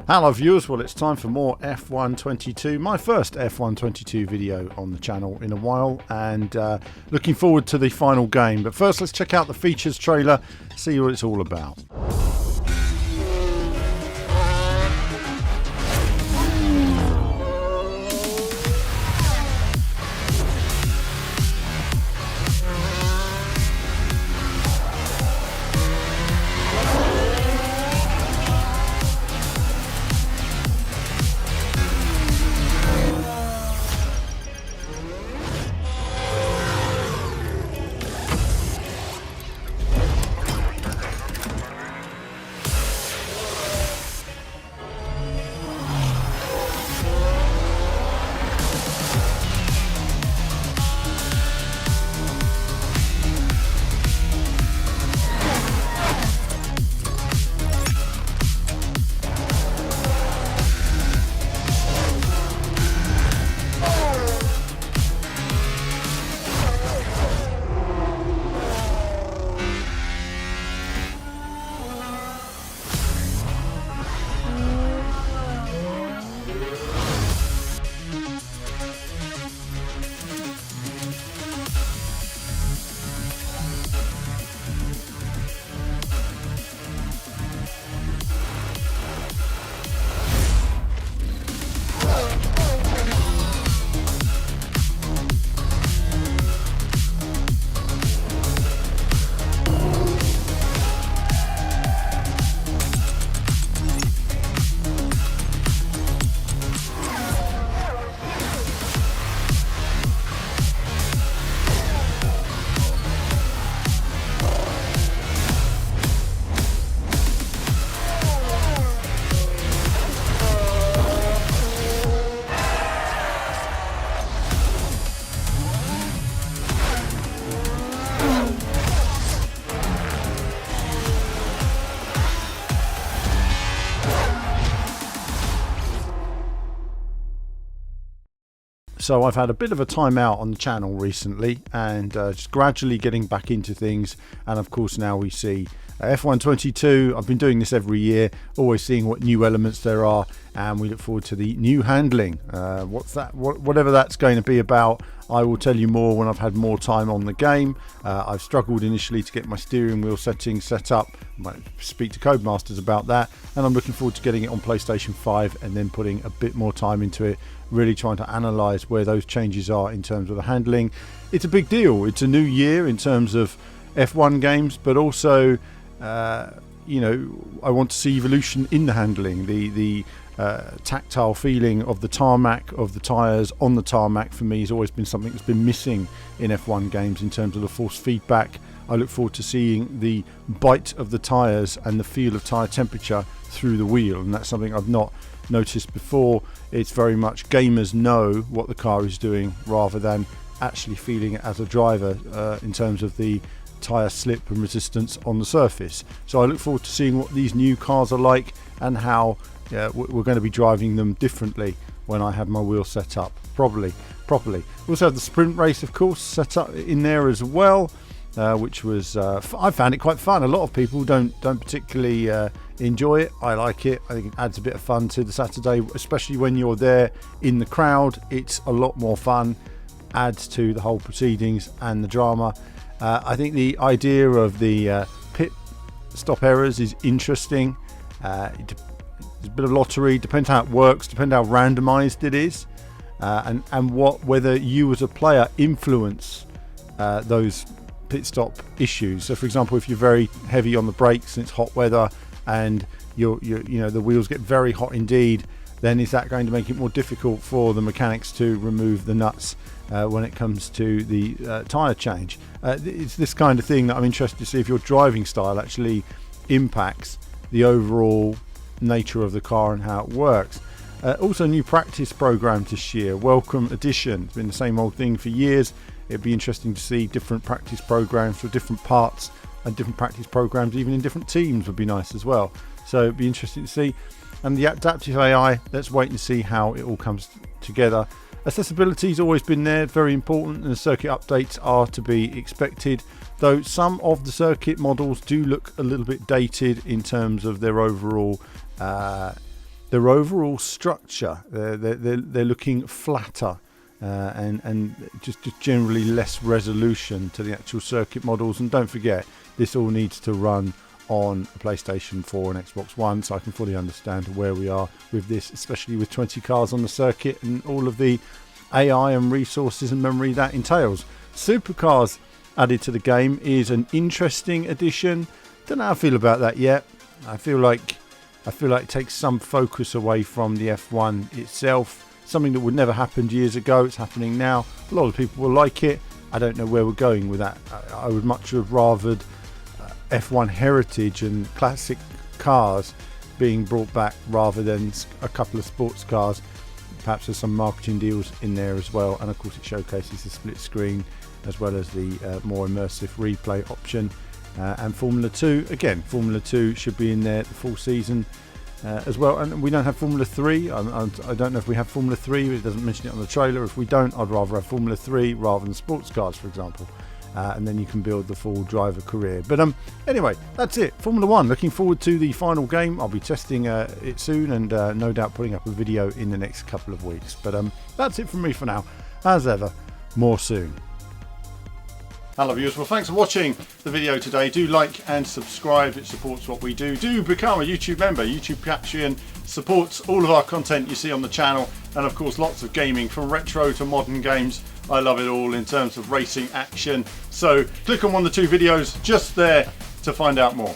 Hello viewers, well it's time for more F122, my first F122 video on the channel in a while, and looking forward to the final game. But first let's check out the features trailer, see what it's all about. So I've had a bit of a time out on the channel recently, and just gradually getting back into things, and of course now we see F122. I've been doing this every year, always seeing what new elements there are, and we look forward to the new handling. Whatever that's going to be about, I will tell you more when I've had more time on the game. I've struggled initially to get my steering wheel settings set up. I might speak to Codemasters about that, and I'm looking forward to getting it on PlayStation 5 and then putting a bit more time into it, really trying to analyze where those changes are in terms of the handling. It's a big deal. It's a new year in terms of F1 games, but also you know, I want to see evolution in the handling, the tactile feeling of the tarmac, of the tyres on the tarmac, for me has always been something that's been missing in F1 games in terms of the force feedback. I look forward to seeing the bite of the tyres and the feel of tyre temperature through the wheel, and that's something I've not noticed before. It's very much gamers know what the car is doing rather than actually feeling it as a driver in terms of the tyre slip and resistance on the surface. So I look forward to seeing what these new cars are like and how we're going to be driving them differently when I have my wheel set up properly. We also have the sprint race, of course, set up in there as well, which was I found it quite fun. A lot of people don't particularly enjoy it. I like it. I think it adds a bit of fun to the Saturday, especially when you're there in the crowd. It's a lot more fun, adds to the whole proceedings and the drama. I think the idea of the pit stop errors is interesting. It's a bit of lottery, depends how it works, depends how randomized it is, and whether you as a player influence those pit stop issues. So for example, if you're very heavy on the brakes and it's hot weather and you know the wheels get very hot indeed, then is that going to make it more difficult for the mechanics to remove the nuts when it comes to the tyre change? It's this kind of thing that I'm interested to see if your driving style actually impacts the overall nature of the car and how it works. Also, new practice program this year, welcome addition. It's been the same old thing for years. It'd be interesting to see different practice programs for different parts, and different practice programs even in different teams would be nice as well. So it'd be interesting to see. And the adaptive AI, let's wait and see how it all comes together. Accessibility has always been there, very important, and the circuit updates are to be expected, though some of the circuit models do look a little bit dated in terms of their overall their overall structure. They're looking flatter. And just generally less resolution to the actual circuit models. And don't forget, this all needs to run on a PlayStation 4 and Xbox One, so I can fully understand where we are with this, especially with 20 cars on the circuit and all of the AI and resources and memory that entails. Supercars added to the game is an interesting addition. Don't know how I feel about that yet. I feel like it takes some focus away from the F1 itself. Something that would never happened years ago. It's happening now. A lot of people will like it. I don't know where we're going with that. I would much have rathered F1 heritage and classic cars being brought back rather than a couple of sports cars. Perhaps there's some marketing deals in there as well. And of course it showcases the split screen as well as the more immersive replay option. And Formula 2, again, Formula 2 should be in there the full season. As well, and we don't have Formula 3. I don't know if we have Formula 3. It doesn't mention it on the trailer. If we don't, I'd rather have Formula 3 rather than sports cars, for example. And then you can build the full driver career. But anyway, that's it. Formula 1. Looking forward to the final game. I'll be testing it soon, and no doubt putting up a video in the next couple of weeks. But that's it from me for now. As ever, more soon. Hello viewers, well thanks for watching the video today. Do like and subscribe, it supports what we do. Do become a YouTube member. YouTube Patreon supports all of our content you see on the channel, and of course lots of gaming from retro to modern games. I love it all in terms of racing action. So click on one of the two videos just there to find out more.